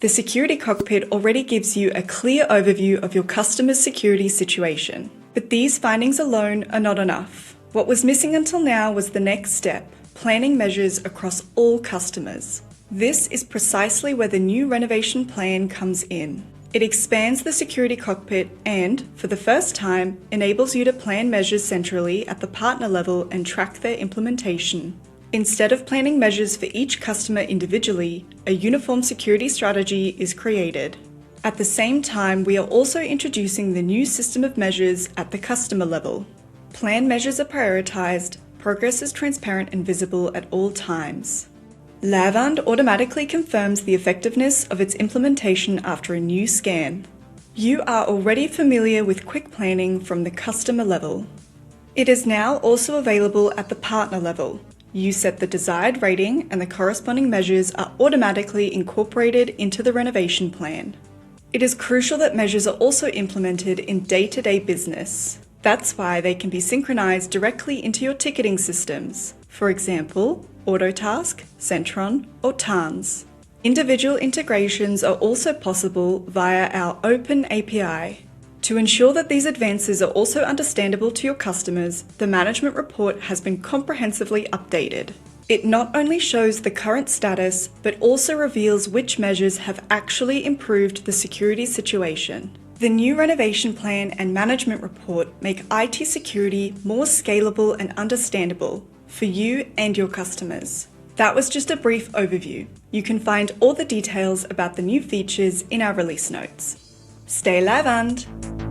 The Security Cockpit already gives you a clear overview of your customer's security situation. But these findings alone are not enough. What was missing until now was the next step, planning measures across all customers. This is precisely where the new Renovation Plan comes in. It expands the Security Cockpit and, for the first time, enables you to plan measures centrally at the partner level and track their implementation. Instead of planning measures for each customer individually, a uniform security strategy is created. At the same time, we are also introducing the new system of measures at the customer level. Plan measures are prioritized, progress is transparent and visible at all times. Lywand automatically confirms the effectiveness of its implementation after a new scan. You are already familiar with quick planning from the customer level. It is now also available at the partner level. You set the desired rating and the corresponding measures are automatically incorporated into the renovation plan. It is crucial that measures are also implemented in day-to-day business. That's why they can be synchronized directly into your ticketing systems. For example, Autotask, Centron, or TANS. Individual integrations are also possible via our open API. To ensure that these advances are also understandable to your customers, the management report has been comprehensively updated. It not only shows the current status, but also reveals which measures have actually improved the security situation. The new Renovation Plan and Management Report make IT security more scalable and understandable for you and your customers. That was just a brief overview. You can find all the details about the new features in our release notes. Stay Lywand!